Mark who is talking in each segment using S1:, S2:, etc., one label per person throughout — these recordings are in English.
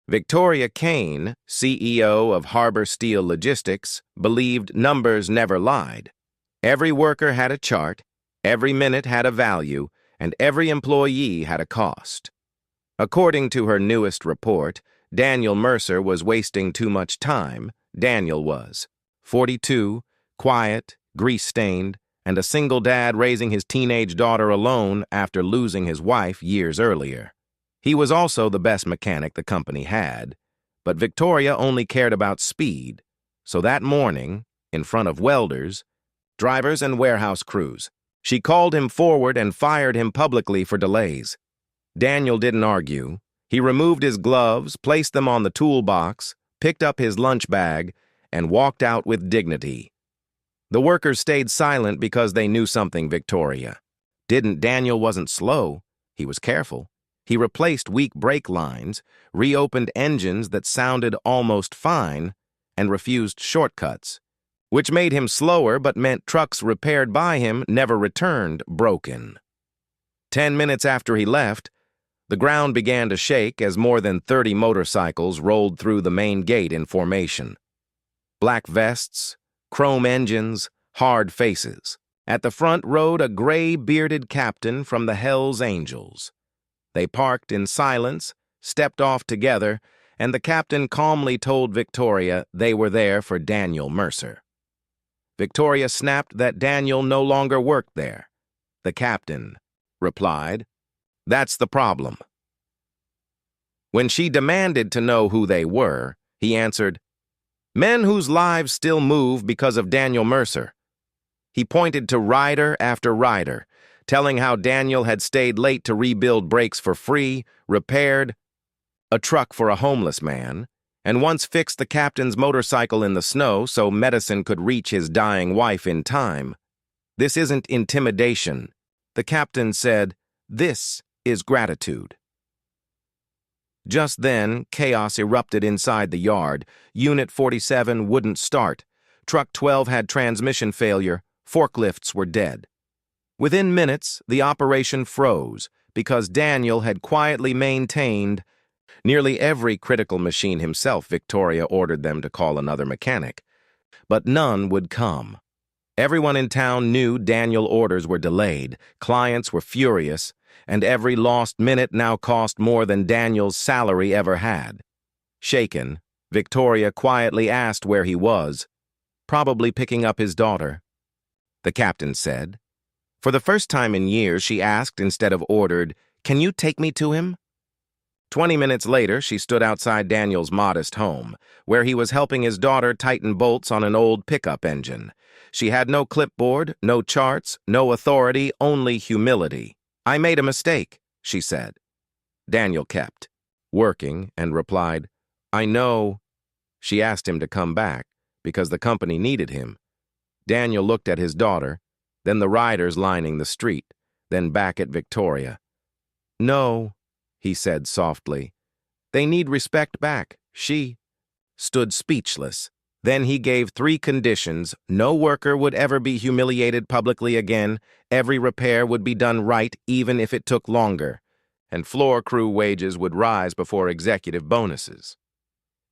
S1: Victoria Kane, CEO of Harbor Steel Logistics, believed numbers never lied. Every worker had a chart, every minute had a value, and every employee had a cost. According to her newest report, Daniel Mercer was wasting too much time. Daniel was 42, quiet, grease-stained, and a single dad raising his teenage daughter alone after losing his wife years earlier. He was also the best mechanic the company had, but Victoria only cared about speed, so that morning, in front of welders, drivers, and warehouse crews, she called him forward and fired him publicly for delays. Daniel didn't argue. He removed his gloves, placed them on the toolbox, picked up his lunch bag, and walked out with dignity. The workers stayed silent because they knew something Victoria didn't. Daniel wasn't slow. He was careful. He replaced weak brake lines, reopened engines that sounded almost fine, and refused shortcuts, which made him slower but meant trucks repaired by him never returned broken. 10 minutes after he left, the ground began to shake as more than 30 motorcycles rolled through the main gate in formation. Black vests, chrome engines, hard faces. At the front rode a gray-bearded captain from the Hells Angels. They parked in silence, stepped off together, and the captain calmly told Victoria they were there for Daniel Mercer. Victoria snapped that Daniel no longer worked there. The captain replied, "That's the problem." When she demanded to know who they were, he answered, "Men whose lives still move because of Daniel Mercer." He pointed to rider after rider, telling how Daniel had stayed late to rebuild brakes for free, repaired a truck for a homeless man, and once fixed the captain's motorcycle in the snow so medicine could reach his dying wife in time. "This isn't intimidation," the captain said. "This is gratitude." Just then, chaos erupted inside the yard. Unit 47 wouldn't start. Truck 12 had transmission failure. Forklifts were dead. Within minutes, the operation froze because Daniel had quietly maintained nearly every critical machine himself. Victoria ordered them to call another mechanic, but none would come. Everyone in town knew Daniel orders were delayed, clients were furious, and every lost minute now cost more than Daniel's salary ever had. Shaken, Victoria quietly asked where he was. "Probably picking up his daughter," the captain said. For the first time in years, she asked instead of ordered, "Can you take me to him?" 20 minutes later, she stood outside Daniel's modest home, where he was helping his daughter tighten bolts on an old pickup engine. She had no clipboard, no charts, no authority, only humility. "I made a mistake," she said. Daniel kept working and replied, "I know." She asked him to come back because the company needed him. Daniel looked at his daughter, then the riders lining the street, then back at Victoria. "No," he said softly. "They need respect back." She stood speechless. Then he gave 3 conditions. No worker would ever be humiliated publicly again. Every repair would be done right, even if it took longer. And floor crew wages would rise before executive bonuses.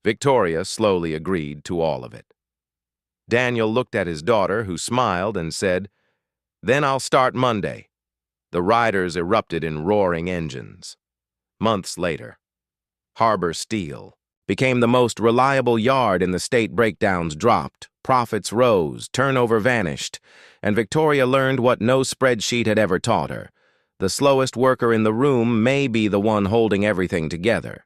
S1: Victoria slowly agreed to all of it. Daniel looked at his daughter, who smiled and said, "Then I'll start Monday." The riders erupted in roaring engines. Months later, Harbor Steel became the most reliable yard in the state. Breakdowns dropped, profits rose, turnover vanished, and Victoria learned what no spreadsheet had ever taught her. The slowest worker in the room may be the one holding everything together.